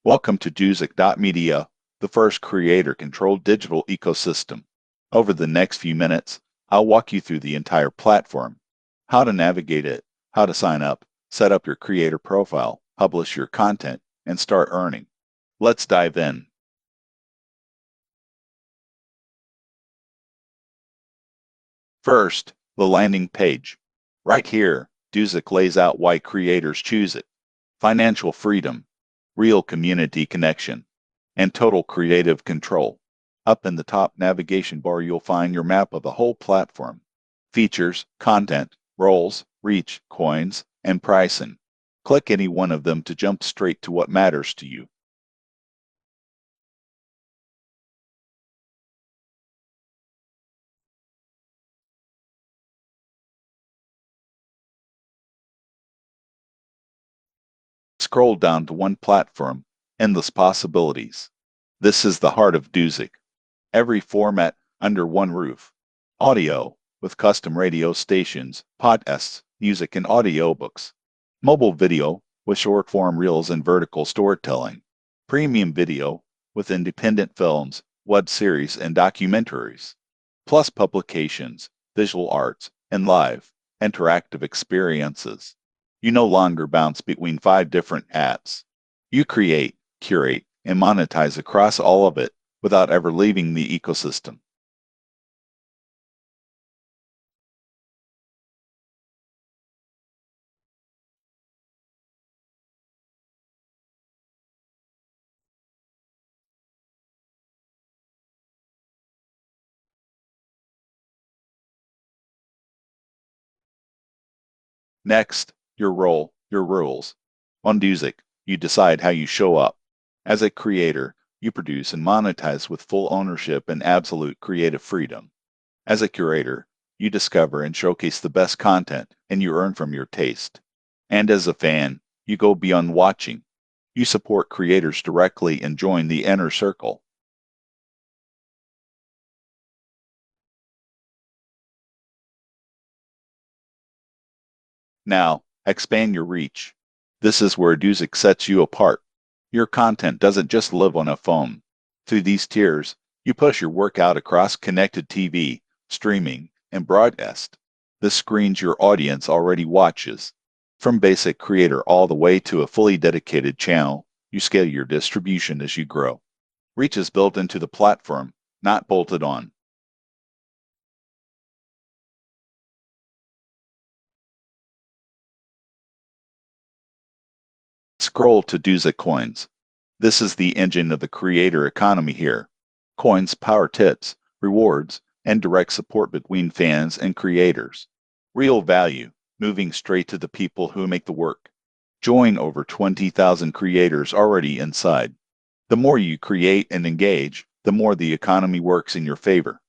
Welcome to Dousic.media, the first creator-controlled digital ecosystem. Over the next few minutes, I'll walk you through the entire platform, how to navigate it, how to sign up, set up your creator profile, publish your content, and start earning. Let's dive in. First, the landing page. Right here, Dousic lays out why creators choose it: financial freedom, real community connection, and total creative control. Up in the top navigation bar, you'll find your map of the whole platform: features, content, roles, reach, coins, and pricing. Click any one of them to jump straight to what matters to you. Scroll down to one platform: endless possibilities. This is the heart of Dousic. Every format under one roof: audio, with custom radio stations, podcasts, music, and audiobooks; mobile video, with short-form reels and vertical storytelling; premium video, with independent films, web series, and documentaries; plus publications, visual arts, and live, interactive experiences. You no longer bounce between 5 different apps. You create, curate, and monetize across all of it without ever leaving the ecosystem. Next, your role, your rules. On Dousic, you decide how you show up. As a creator, you produce and monetize with full ownership and absolute creative freedom. As a curator, you discover and showcase the best content, and you earn from your taste. And as a fan, you go beyond watching. You support creators directly and join the inner circle. Now, expand your reach. This is where Dousic sets you apart. Your content doesn't just live on a phone. Through these tiers, you push your work out across connected TV, streaming, and broadcast. This screens your audience already watches. From basic creator all the way to a fully dedicated channel, you scale your distribution as you grow. Reach is built into the platform, not bolted on. Scroll to Dousic Coins. This is the engine of the creator economy here. Coins power tips, rewards, and direct support between fans and creators. Real value, moving straight to the people who make the work. Join over 20,000 creators already inside. The more you create and engage, the more the economy works in your favor.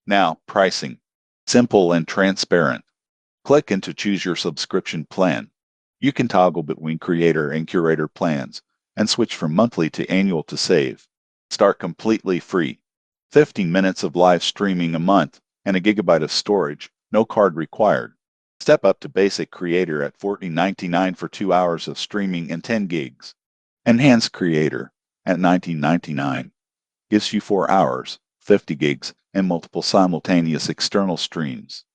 Now, pricing. Simple and transparent. Click and to choose your subscription plan. You can toggle between creator and curator plans and switch from monthly to annual to save. Start completely free. 15 minutes of live streaming a month and a gigabyte of storage, no card required. Step up to basic creator at $14.99 for 2 hours of streaming and 10 gigs. Enhanced creator at $19.99 gives you 4 hours, 50 gigs, and multiple simultaneous external streams.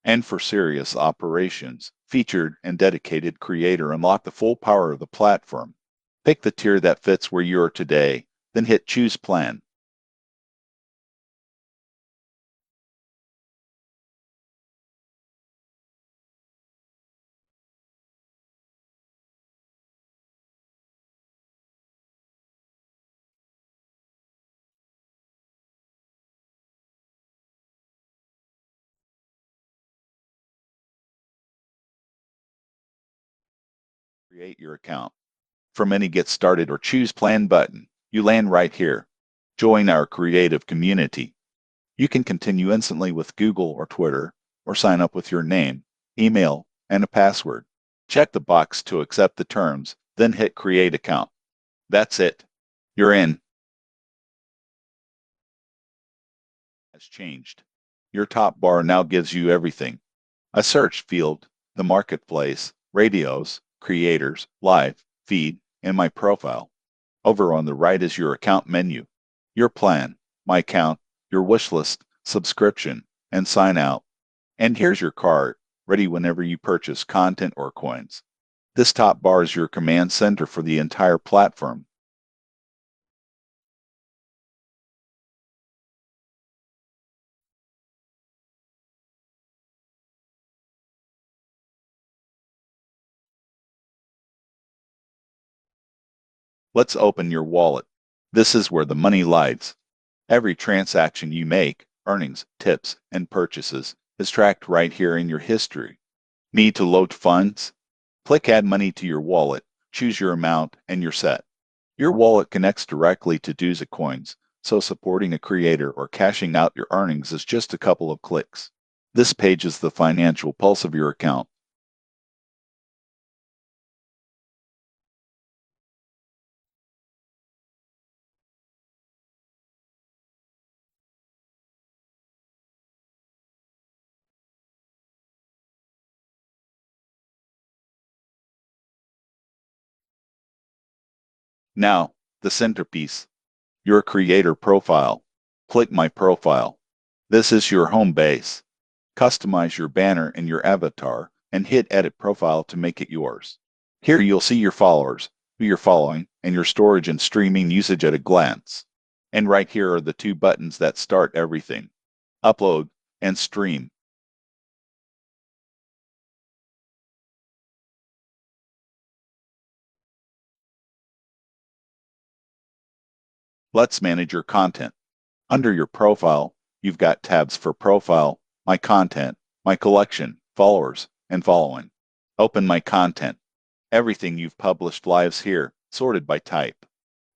And for serious operations, featured and dedicated creator unlock the full power of the platform. Pick the tier that fits where you are today, then hit Choose Plan. Create your account. From any Get Started or Choose Plan button, you land right here. Join our creative community. You can continue instantly with Google or Twitter, or sign up with your name, email, and a password. Check the box to accept the terms, then hit Create Account. That's it. You're in. Has changed. Your top bar now gives you everything. A search field, the marketplace, radios, creators, live, feed, and my profile. Over on the right is your account menu, your plan, my account, your wish list, subscription, and sign out. And here's your cart, ready whenever you purchase content or coins. This top bar is your command center for the entire platform. Let's open your wallet. This is where the money lies. Every transaction you make, earnings, tips, and purchases, is tracked right here in your history. Need to load funds? Click Add Money to your wallet, choose your amount, and you're set. Your wallet connects directly to Dousic coins, so supporting a creator or cashing out your earnings is just a couple of clicks. This page is the financial pulse of your account. Now, the centerpiece, your creator profile. Click My Profile. This is your home base. Customize your banner and your avatar, and hit Edit Profile to make it yours. Here you'll see your followers, who you're following, and your storage and streaming usage at a glance. And right here are the two buttons that start everything: Upload and Stream. Let's manage your content. Under your profile, you've got tabs for Profile, My Content, My Collection, Followers, and Following. Open My Content. Everything you've published lives here, sorted by type: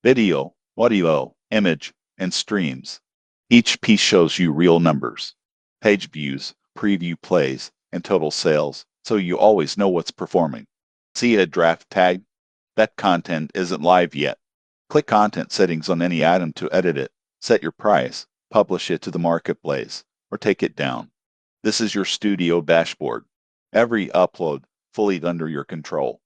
video, audio, image, and streams. Each piece shows you real numbers: page views, preview plays, and total sales, so you always know what's performing. See a draft tag? That content isn't live yet. Click Content Settings on any item to edit it, set your price, publish it to the marketplace, or take it down. This is your studio dashboard. Every upload fully under your control.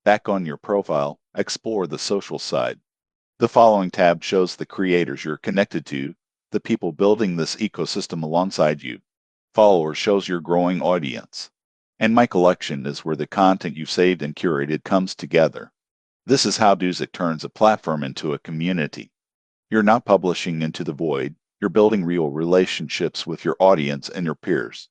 Back on your profile, explore the social side. The following tab shows the creators you're connected to, the people building this ecosystem alongside you. Followers shows your growing audience. And My Collection is where the content you've saved and curated comes together. This is how Dousic turns a platform into a community. You're not publishing into the void, you're building real relationships with your audience and your peers.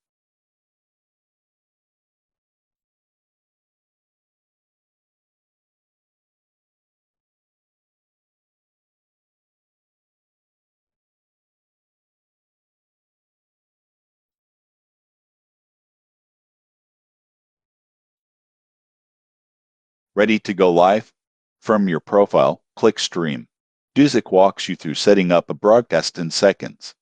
Ready to go live? From your profile, click Stream. Dousic walks you through setting up a broadcast in seconds.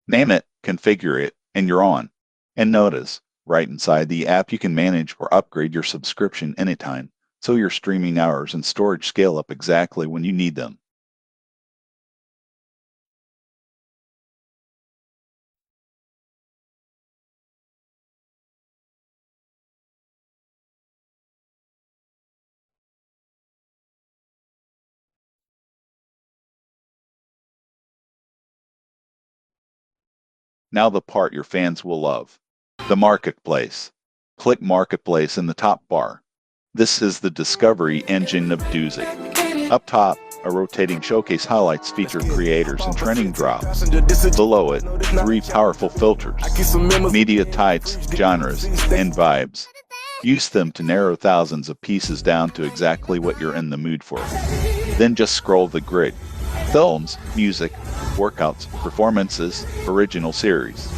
Name it, configure it, and you're on. And notice, right inside the app you can manage or upgrade your subscription anytime, so your streaming hours and storage scale up exactly when you need them. Now the part your fans will love: the marketplace. Click Marketplace in the top bar. This is the discovery engine of Dousic. Up top, a rotating showcase highlights featured creators and trending drops. Below it, 3 powerful filters: media types, genres, and vibes. Use them to narrow thousands of pieces down to exactly what you're in the mood for. Then just scroll the grid: films, music, workouts, performances, original series.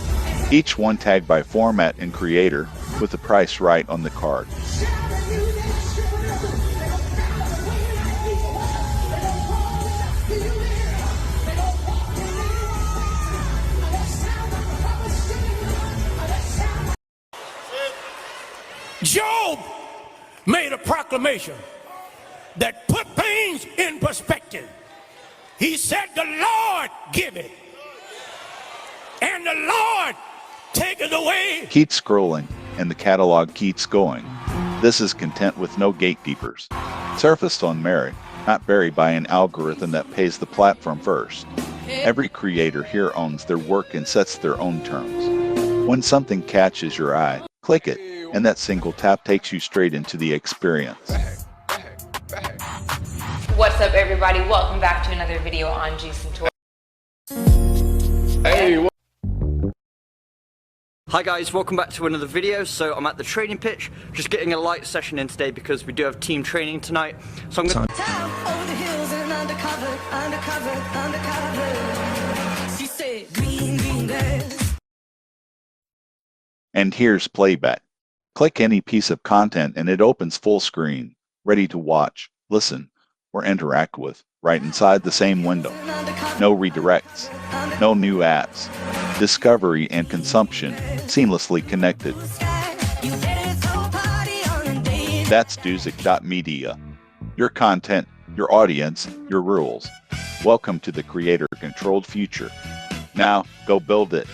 Each one tagged by format and creator, with the price right on the card. Job made a proclamation that put things in perspective. He said, the Lord give it, and the Lord take it away. Keep scrolling, and the catalog keeps going. This is content with no gatekeepers. Surfaced on merit, not buried by an algorithm that pays the platform first. Every creator here owns their work and sets their own terms. When something catches your eye, click it, and that single tap takes you straight into the experience. What's up, everybody? Welcome back to another video on Jason Tour. Hey. Hi guys, welcome back to another video. So I'm at the training pitch, just getting a light session in today because we do have team training tonight. So I'm going to over the hills and undercover. She said, green grass. And here's playback. Click any piece of content and it opens full screen, ready to watch, listen, or interact with, right inside the same window. No redirects, no new apps. Discovery and consumption seamlessly connected. That's Dousic.media. Your content, your audience, your rules. Welcome to the creator-controlled future. Now, go build it.